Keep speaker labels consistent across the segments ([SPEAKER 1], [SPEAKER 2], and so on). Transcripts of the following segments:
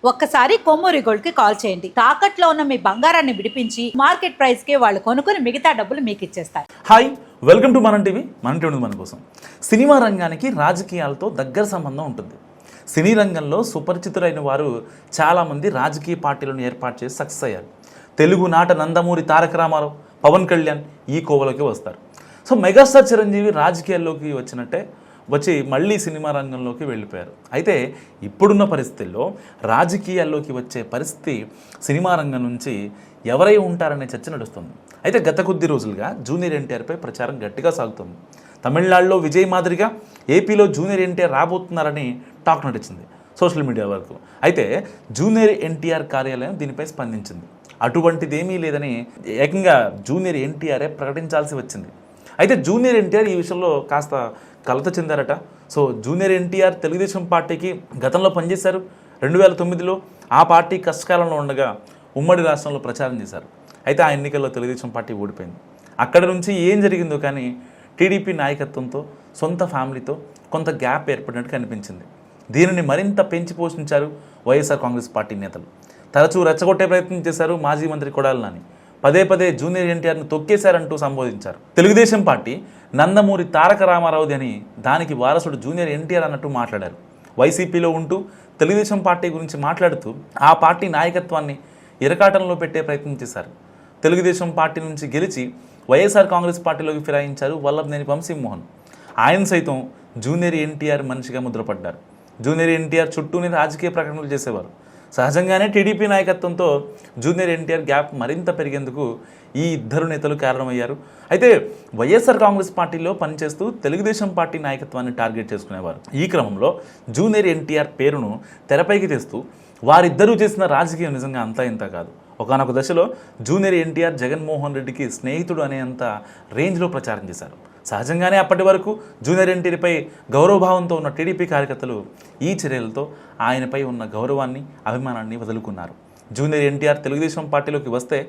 [SPEAKER 1] ఒక్కసారి కొమ్మూరి గోల్డ్ కి కాల్ చేయండి. తాకట్లో ఉన్న మీ బంగారాన్ని విడిపించి మార్కెట్ ప్రైస్ కి వాళ్ళు కొనుక్కుని మిగతా డబ్బులు మీకు ఇచ్చేస్తారు.
[SPEAKER 2] హాయ్, వెల్కమ్ టు మన టీవీ. మన టీవీ మన కోసం. సినిమా రంగానికి రాజకీయాలతో దగ్గర సంబంధం ఉంటుంది. సినీ రంగంలో సుపరిచితులైన వారు చాలామంది రాజకీయ పార్టీలను ఏర్పాటు చేసి సక్సెస్ అయ్యారు. తెలుగు నాట నందమూరి తారక రామారావు, పవన్ కళ్యాణ్ ఈ కోవలోకి వస్తారు. సో మెగాస్టార్ చిరంజీవి రాజకీయాల్లోకి వచ్చినట్టే వచ్చి మళ్ళీ సినిమా రంగంలోకి వెళ్ళిపోయారు. అయితే ఇప్పుడున్న పరిస్థితుల్లో రాజకీయాల్లోకి వచ్చే పరిస్థితి సినిమా రంగం నుంచి ఎవరై ఉంటారనే చర్చ నడుస్తుంది. అయితే గత కొద్ది రోజులుగా జూనియర్ ఎన్టీఆర్పై ప్రచారం గట్టిగా సాగుతుంది. తమిళనాడులో విజయ్ మాదిరిగా ఏపీలో జూనియర్ ఎన్టీఆర్ రాబోతున్నారని టాక్ నడిచింది సోషల్ మీడియా వరకు. అయితే జూనియర్ ఎన్టీఆర్ కార్యాలయం దీనిపై స్పందించింది. అటువంటిదేమీ లేదని ఏకంగా జూనియర్ ఎన్టీఆర్ఏ ప్రకటించాల్సి వచ్చింది. అయితే జూనియర్ ఎన్టీఆర్ ఈ విషయంలో కాస్త కలత చెందారట. సో జూనియర్ ఎన్టీఆర్ తెలుగుదేశం పార్టీకి గతంలో పనిచేశారు. 2009లో ఆ పార్టీ కష్టకాలంలో ఉండగా ఉమ్మడి రాష్ట్రంలో ప్రచారం చేశారు. అయితే ఆ ఎన్నికల్లో తెలుగుదేశం పార్టీ ఓడిపోయింది. అక్కడి నుంచి ఏం జరిగిందో కానీ టీడీపీ నాయకత్వంతో సొంత ఫ్యామిలీతో కొంత గ్యాప్ ఏర్పడినట్టు కనిపించింది. దీనిని మరింత పెంచి పోషించారు వైఎస్ఆర్ కాంగ్రెస్ పార్టీ నేతలు. తరచూ రెచ్చగొట్టే ప్రయత్నం చేశారు మాజీ మంత్రి కొడాలి నాని. పదే పదే జూనియర్ ఎన్టీఆర్ను తొక్కేశారంటూ సంబోధించారు. తెలుగుదేశం పార్టీ నందమూరి తారక రామారావుది అని దానికి వారసుడు జూనియర్ ఎన్టీఆర్ అన్నట్టు మాట్లాడారు. వైసీపీలో ఉంటూ తెలుగుదేశం పార్టీ గురించి మాట్లాడుతూ ఆ పార్టీ నాయకత్వాన్ని ఇరకాటంలో పెట్టే ప్రయత్నం చేశారు. తెలుగుదేశం పార్టీ నుంచి గెలిచి వైఎస్ఆర్ కాంగ్రెస్ పార్టీలోకి ఫిరాయించారు వల్లభనేని వంశీమోహన్. ఆయన సైతం జూనియర్ ఎన్టీఆర్ మనిషిగా ముద్రపడ్డారు. జూనియర్ ఎన్టీఆర్ చుట్టూనే రాజకీయ ప్రకటనలు చేసేవారు. సహజంగానే టీడీపీ నాయకత్వంతో జూనియర్ ఎన్టీఆర్ గ్యాప్ మరింత పెరిగేందుకు ఈ ఇద్దరు నేతలు కారణమయ్యారు. అయితే వైఎస్ఆర్ కాంగ్రెస్ పార్టీలో పనిచేస్తూ తెలుగుదేశం పార్టీ నాయకత్వాన్ని టార్గెట్ చేసుకునేవారు. ఈ క్రమంలో జూనియర్ ఎన్టీఆర్ పేరును తెరపైకి తెస్తూ వారిద్దరూ చేసిన రాజకీయం నిజంగా అంతా ఇంత కాదు. ఒకానొక దశలో జూనియర్ ఎన్టీఆర్ జగన్మోహన్ రెడ్డికి స్నేహితుడు అనేంత రేంజ్లో ప్రచారం చేశారు. సహజంగానే అప్పటి వరకు జూనియర్ ఎన్టీఆర్పై గౌరవభావంతో ఉన్న టీడీపీ కార్యకర్తలు ఈ చర్యలతో ఆయనపై ఉన్న గౌరవాన్ని, అభిమానాన్ని వదులుకున్నారు. జూనియర్ ఎన్టీఆర్ తెలుగుదేశం పార్టీలోకి వస్తే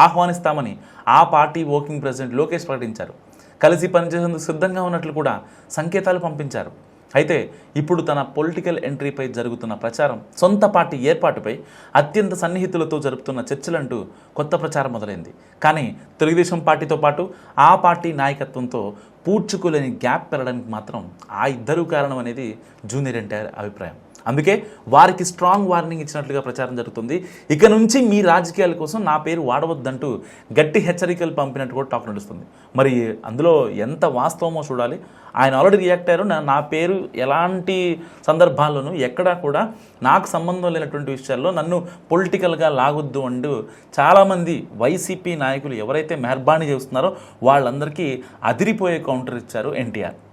[SPEAKER 2] ఆహ్వానిస్తామని ఆ పార్టీ వర్కింగ్ ప్రెసిడెంట్ లోకేష్ ప్రకటించారు. కలిసి పనిచేసేందుకు సిద్ధంగా ఉన్నట్లు కూడా సంకేతాలు పంపించారు. అయితే ఇప్పుడు తన పొలిటికల్ ఎంట్రీపై జరుగుతున్న ప్రచారం, సొంత పార్టీ ఏర్పాటుపై అత్యంత సన్నిహితులతో జరుపుతున్న చర్చలంటూ కొత్త ప్రచారం మొదలైంది. కానీ తెలుగుదేశం పార్టీతో పాటు ఆ పార్టీ నాయకత్వంతో పూడ్చుకోలేని గ్యాప్ పెరగడానికి మాత్రం ఆ ఇద్దరూ కారణం అనేది జూనియర్ ఎన్టీఆర్ అభిప్రాయం. అందుకే వారికి స్ట్రాంగ్ వార్నింగ్ ఇచ్చినట్లుగా ప్రచారం జరుగుతుంది. ఇక నుంచి మీ రాజకీయాల కోసం నా పేరు వాడవద్దంటూ గట్టి హెచ్చరికలు పంపినట్టు కూడా టాక్ నడుస్తుంది. మరి అందులో ఎంత వాస్తవమో చూడాలి. ఆయన ఆల్రెడీ రియాక్ట్ అయ్యారు. నా పేరు ఎలాంటి సందర్భాల్లోనూ ఎక్కడా కూడా నాకు సంబంధం లేనటువంటి విషయాల్లో నన్ను పొలిటికల్గా లాగొద్దు అంటూ చాలామంది వైసీపీ నాయకులు ఎవరైతే మెహర్బానీ చేస్తున్నారో వాళ్ళందరికీ అదిరిపోయే కౌంటర్ ఇచ్చారు ఎన్టీఆర్.